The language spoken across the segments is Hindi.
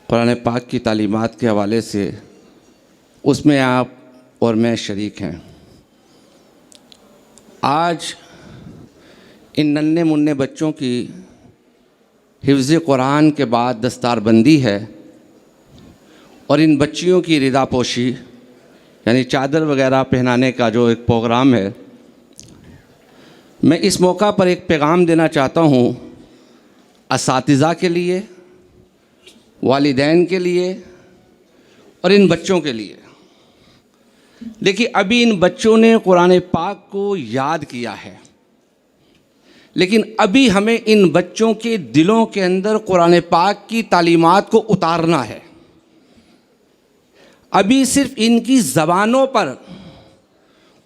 कुरान पाक की तालीमात के हवाले से उसमें आप और मैं शरीक हैं। आज इन नन्हे मुन्ने बच्चों की हिफ्ज़ कुरान के बाद दस्तारबंदी है और इन बच्चियों की रिदापोशी यानी चादर वगैरह पहनाने का जो एक प्रोग्राम है। मैं इस मौका पर एक पैगाम देना चाहता हूँ असातिज़ा के लिए, वालिदैन के लिए और इन बच्चों के लिए। देखिए, अभी इन बच्चों ने कुरान पाक को याद किया है, लेकिन अभी हमें इन बच्चों के दिलों के अंदर कुरान पाक की तालीमात को उतारना है। अभी सिर्फ इनकी ज़बानों पर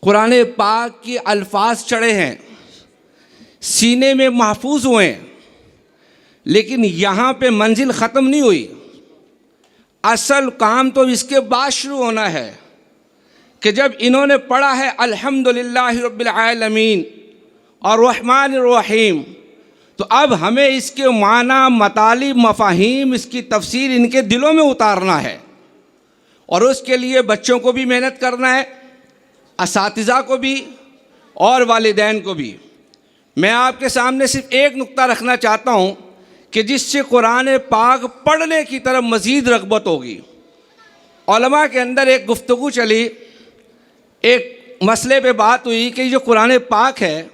कुरान पाक के अल्फाज चढ़े हैं, सीने में महफूज हुए हैं, लेकिन यहाँ पे मंजिल ख़त्म नहीं हुई। असल काम तो इसके बाद शुरू होना है कि जब इन्होंने पढ़ा है अल्हम्दुलिल्लाहि रब्बिल आलमीन और रहमानिर रहीम, तो अब हमें इसके माना, मतालिब, मफ़ाहीम, इसकी तफसीर इनके दिलों में उतारना है। और उसके लिए बच्चों को भी मेहनत करना है, असातिज़ा को भी और वालिदैन को भी। मैं आपके सामने सिर्फ एक नुक्ता रखना चाहता हूँ कि जिससे कुरान पाक पढ़ने की तरफ मज़ीद रग़बत होगी। उलमा के अंदर एक गुफ्तगू चली, एक मसले पे बात हुई कि जो कुरान पाक है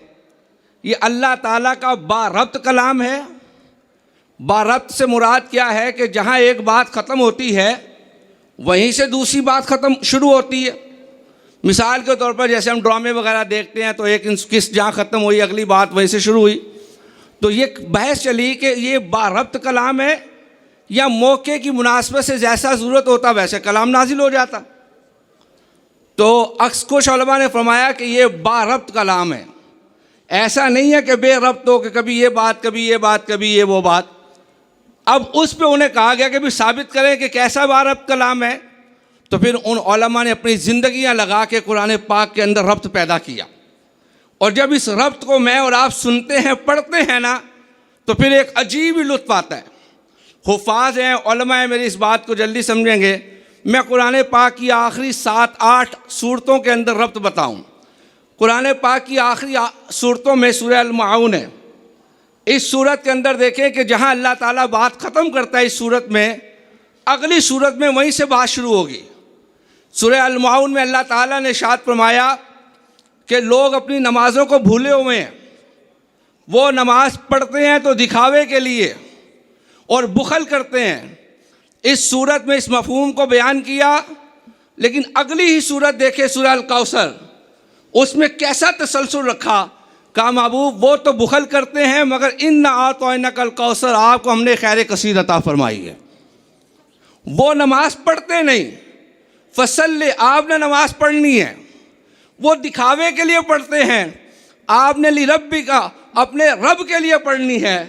ये अल्लाह ताला का बारब्त कलाम है। बारब्त से मुराद क्या है कि जहाँ एक बात ख़त्म होती है वहीं से दूसरी बात ख़त्म शुरू होती है। मिसाल के तौर पर जैसे हम ड्रामे वगैरह देखते हैं तो एक किस जहाँ ख़त्म हुई अगली बात वहीं से शुरू हुई। तो ये बहस चली कि ये बारब्त कलाम है या मौके की मुनासबत से जैसा ज़रूरत होता वैसे कलाम नाजिल हो जाता। तो कुछ उलमा ने फरमाया कि ये बारब्त कलाम है, ऐसा नहीं है कि बेरब्त हो कि कभी ये बात कभी ये बात कभी ये वो बात। अब उस पे उन्हें कहा गया कि भी साबित करें कि कैसा बारब्त कलाम है। तो फिर उन उलमा ने अपनी ज़िंदगियाँ लगा के कुरान पाक के अंदर रब्त पैदा किया। और जब इस रब्त को मैं और आप सुनते हैं, पढ़ते हैं ना, तो फिर एक अजीब ही लुत्फ़ आता है। हुफ़ाज़ हैं, उलमा हैं, मेरी इस बात को जल्दी समझेंगे। मैं कुरान पाक की आखिरी 7-8 सूरतों के अंदर रब्त बताऊँ। कुरान पाक की आखिरी सूरतों में सूरह अल-माऊन है। इस सूरत के अंदर देखें कि जहाँ अल्लाह ताला बात ख़त्म करता है इस सूरत में, अगली सूरत में वहीं से बात शुरू होगी। सूरह अल-माऊन में अल्लाह ताला ने इरशाद फरमाया कि लोग अपनी नमाज़ों को भूले हुए हैं। वो नमाज पढ़ते हैं तो दिखावे के लिए और बुखल करते हैं। इस सूरत में इस मफ़हूम को बयान किया, लेकिन अगली ही सूरत देखे सूरह अल-कौसर, उसमें कैसा तसलसल रखा। कहा महबूब वो तो बुखल करते हैं मगर इन्ना आतैनाकल कौसर, आपको हमने खैर कसीर अता फरमाई है। वो नमाज पढ़ते नहीं, फसल्ले, आपने नमाज पढ़नी है। वो दिखावे के लिए पढ़ते हैं, आपने ली रब्बी का, अपने रब के लिए पढ़नी है।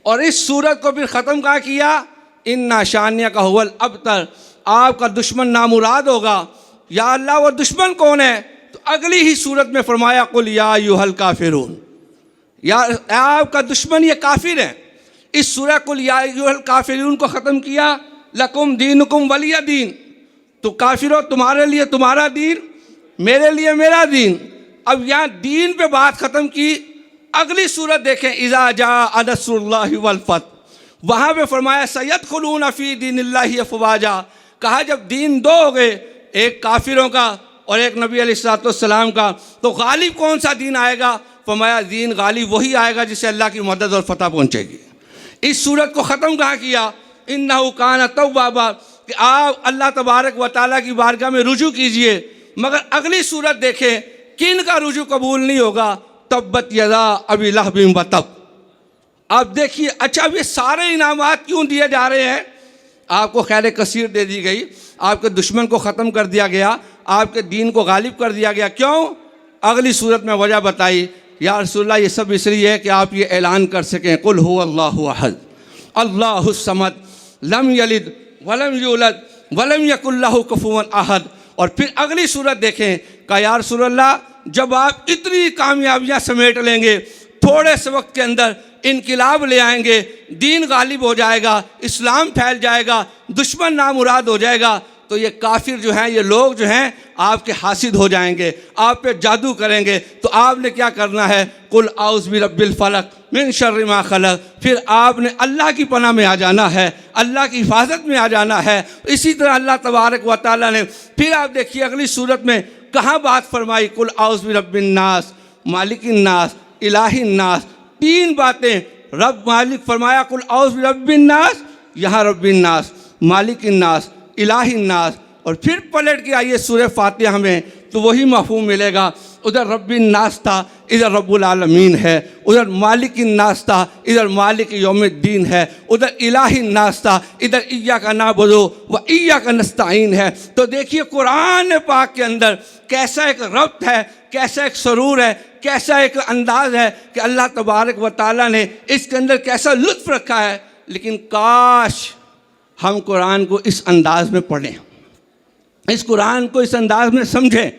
और इस सूरत को फिर ख़त्म कहाँ किया, इन्ना शानिया का हुवल अबतर, आपका दुश्मन नामुराद होगा। या अल्लाह वो दुश्मन कौन है? तो अगली ही सूरत में फरमाया कुल या अय्युहल काफिरून, या आपका दुश्मन ये काफिर है। इस सूरह कुल या अय्युहल काफिरून को ख़त्म किया, लकुम दीनुकुम वलिय दीन, तो काफिरों तुम्हारे लिए तुम्हारा दीन, मेरे लिए मेरा दीन। अब यहाँ दीन पे बात ख़त्म की। अगली सूरत देखें, इज़ा जाअ नस्रुल्लाहि वल फतह, वहाँ पे फरमाया सयदखुलून फ़ी दीनिल्लाहि अफ़वाजा। कहा जब दीन दो हो गए, एक काफिरों का और एक नबी अलैहिस्सलाम का, तो गालिब कौन सा दीन आएगा? फरमाया दीन गालिब वही आएगा जिससे अल्लाह की मदद और फतह पहुँचेगी। इस सूरत को ख़त्म कहाँ किया, इन्नहु कान तव्वाबा, कि आप अल्लाह तबारक व तआला की बारगाह में रुजू कीजिए। मगर अगली सूरत देखें, किन का रुजू कबूल नहीं होगा, तब्बत यदा अबी लहबिन व तब। अब देखिए, अच्छा अब ये सारे इनामात क्यों दिए जा रहे हैं? आपको खैर कसीर दे दी गई, आपके दुश्मन को ख़त्म कर दिया गया, आपके दीन को गालिब कर दिया गया। क्यों? अगली सूरत में वजह बताई, या रसूलल्लाह ये सब इसलिए है कि आप ये ऐलान कर सकें, कुल हु अल्लाहु अहद अल्लाहुस समद लम यलिद वलम यूलद वलम यकुल लहु कुफुवन अहद। और फिर अगली सूरत देखें, कहा या रसूलल्लाह जब आप इतनी कामयाबियाँ समेट लेंगे थोड़े से वक्त के अंदर, इनकलाब ले आएंगे, दीन गालिब हो जाएगा, इस्लाम फैल जाएगा, दुश्मन नामुराद हो जाएगा, तो ये काफिर जो हैं, ये लोग जो हैं आपके हासिद हो जाएंगे, आप पे जादू करेंगे। तो आपने क्या करना है, कुल आउज़ बिरब्बिल फलक मिन शर्रि मा खलक, फिर आपने अल्लाह की पनाह में आ जाना है, अल्लाह की हिफाजत में आ जाना है। इसी तरह अल्लाह तबारक व तआला ने फिर आप देखिए अगली सूरत में कहाँ बात फरमाई, कुल आउज़ बिरब्बिन नास मालिकिन नास इलाहिन नास। तीन बातें रब मालिक फरमाया, कुल आउज़ बिरब्बिन नास, यहाँ रब्बिन नास, मालिकिन नास, इलाहिन नास, और फिर पलट के आइए सूरह फातिहा में तो वही मफ़हूम मिलेगा। उधर रब्बिन नास था, इधर रब्बुल आलमीन है, उधर मालिकिन नास था, इधर मालिक यौमिद्दीन है, उधर इलाहिन नास था, इधर इय्याका नअबुदु व इय्याका नस्तईन है। तो देखिए कुरान पाक के अंदर कैसा एक रब्त है, कैसा एक सरूर है, कैसा एक अंदाज़ है कि अल्लाह तबारक व तआला ने इसके अंदर कैसा लुत्फ़ रखा है। लेकिन काश हम कुरान को इस अंदाज़ में पढ़ें, इस कुरान को इस अंदाज़ में समझें,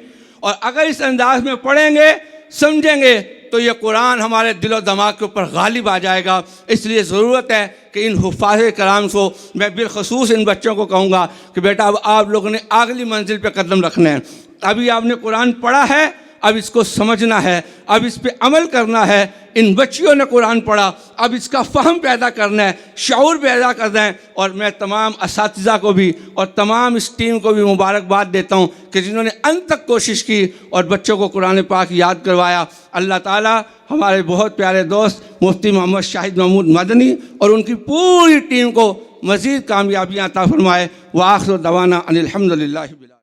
और अगर इस अंदाज़ में पढ़ेंगे समझेंगे तो ये कुरान हमारे दिलो दिमाग के ऊपर गालिब आ जाएगा। इसलिए ज़रूरत है कि इन हुफ़ाज़ कराम को मैं बिलख़ुसूस इन बच्चों को कहूँगा कि बेटा अब आप लोगों ने अगली मंजिल पे कदम रखना है। अभी आपने कुरान पढ़ा है, अब इसको समझना है, अब इस पे अमल करना है। इन बच्चियों ने कुरान पढ़ा, अब इसका फ़हम पैदा करना है, शऊर पैदा करना है। और मैं तमाम असातिज़ा को भी और तमाम इस टीम को भी मुबारकबाद देता हूँ कि जिन्होंने अंत तक कोशिश की और बच्चों को कुरान पाक याद करवाया। अल्लाह ताला हमारे बहुत प्यारे दोस्त मुफ्ती मोहम्मद शाहिद महमूद मदनी और उनकी पूरी टीम को मज़ीद कामयाबियाँ अता फरमाए। व आखिर दवाना अनिल हम्दुलिल्लाहि।